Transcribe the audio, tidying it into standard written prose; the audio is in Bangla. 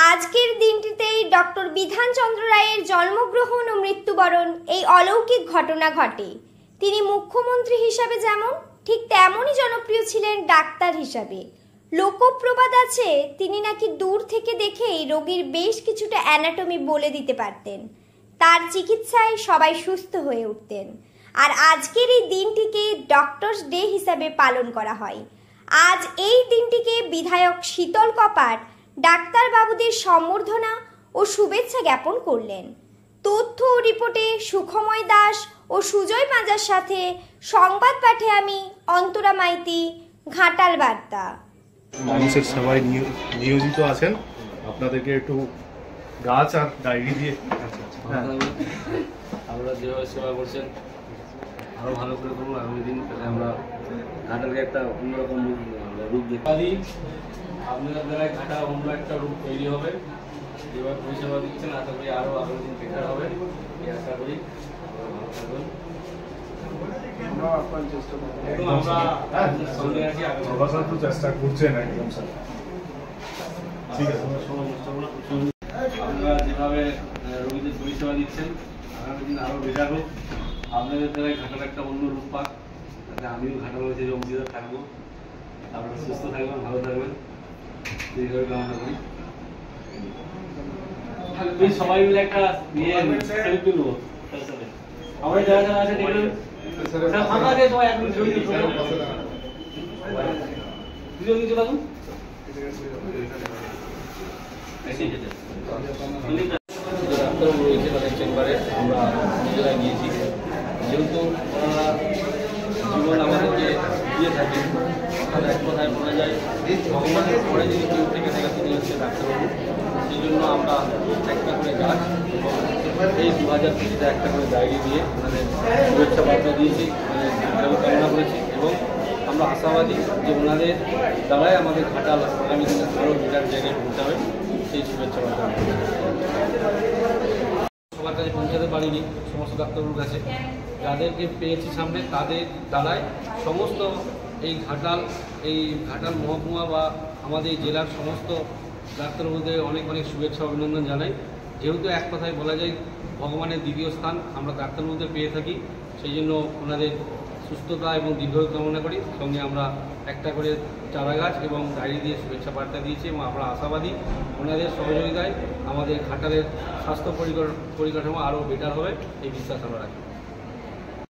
আজকের দিনটিতেই ডক্টর বিধানচন্দ্র রায়ের জন্মগ্রহণ ও মৃত্যুবরণ এই অলৌকিক ঘটনা ঘটে। তিনি মুখ্যমন্ত্রী হিসাবে যেমন ঠিক তেমনই জনপ্রিয় ছিলেন ডাক্তার হিসাবে। লোকপ্রবাদ আছে তিনি নাকি দূর থেকে দেখেই রোগীর বেশ কিছুটা অ্যানাটমি বলে দিতে পারতেন। তার চিকিৎসায় সবাই সুস্থ হয়ে উঠতেন। আর আজকের এই দিনটিকে ডক্টরস ডে হিসাবে পালন করা হয়। আজ এই দিনটিকে বিধায়ক শীতল কপাট ডাক্তারবাবুদের সম্বর্ধনা ও শুভেচ্ছা জ্ঞাপন করলেন। তথ্য ও রিপোর্টে সুখময় দাস ও সুজয় পাঁজার সাথে সংবাদ পাঠে আমি অন্তরা মাইতি, ঘাটাল বার্তা। মানুষের সেবায় নিয়োজিত আছেন, আপনাদেরকে একটু গাছ আর ডায়েরি দিয়ে আমরা যেভাবে সেবা করছেন আরও ভালো করে করুন আগামী দিন, তাহলে আমরা ঘাটালকে একটা অন্যরকম রূপ দেখতে পারি। আপনাদের দ্বারাই ঘাটা অন্য একটা রূপ তৈরি হবে। যেভাবে পরিষেবা দিচ্ছেন আশা করি আরও আগামী দিন বেটার হবে, এই আশা করি। চেষ্টা করছেন একদম স্যার, ঠিক আছে। আপনারা যেভাবে রোগীদের পরিষেবা দিচ্ছেন আগামী দিন আরও বেটার হোক। আপনাদের দ্বারাই ঘাটাল একটা অন্য রূপ পাক, তাতে আমিও ঘাটাল হয়েছে অংশীদার থাকবো। আপনারা সুস্থ থাকবেন, ভালো থাকবেন, এইভাবে কামনা করি। সবাই মিলে একটা সেলফি নেবো। আমরা যারা যারা আছে দেখবেন ফাঁকা আছে, সবাই এক মিনিট ছবি তুলতে থাকুন। ডাক্তারবাবু রয়েছে তাদের চেম্বারে আমরা নিজেরা গিয়েছি। যেহেতু ওনারা জীবন আমাদেরকে দিয়ে থাকে, অর্থাৎ এক কথায় বলা যায় ভগবানের পরে যদি কেউ থেকে থাকে তিনি হচ্ছে ডাক্তারবাবু। সেই জন্য আমরা একটা করে গাছ এবং এই 2020-তে একটা করে ডায়েরি দিয়ে ওনাদের শুভেচ্ছা বার্তা দিয়েছি, দীর্ঘায়ু কামনা করেছি এবং আমরা আশাবাদী যে ওনাদের দ্বারাই আমাদের ঘাটাল আগামী দিনে আরও বেটার জায়গায় পৌঁছাবে, সেই শুভেচ্ছা বার্তা সবার কাছে পৌঁছাতে পারিনি। সমস্ত ডাক্তারবাবুর কাছে যাদেরকে পেয়েছি সামনে তাদের দ্বারাই সমস্ত এই ঘাটাল মহকুমা বা আমাদের জেলার সমস্ত ডাক্তারবাবুদের অনেক অনেক শুভেচ্ছা অভিনন্দন জানাই। যেহেতু এক কথায় বলা যায় ভগবানের দ্বিতীয় স্থান আমরা ডাক্তারবাবুদের পেয়ে থাকি, সেই জন্য ওনাদের সুস্থতা এবং দীর্ঘায়ু কামনা করি। সঙ্গে আমরা একটা করে চারা গাছ এবং ডায়েরি দিয়ে শুভেচ্ছা বার্তা দিয়েছি এবং আমরা আশাবাদী ওনাদের সহযোগিতায় আমাদের ঘাটালের স্বাস্থ্য পরিকাঠামো আরও বেটার হবে, এই বিশ্বাস আমরা রাখি।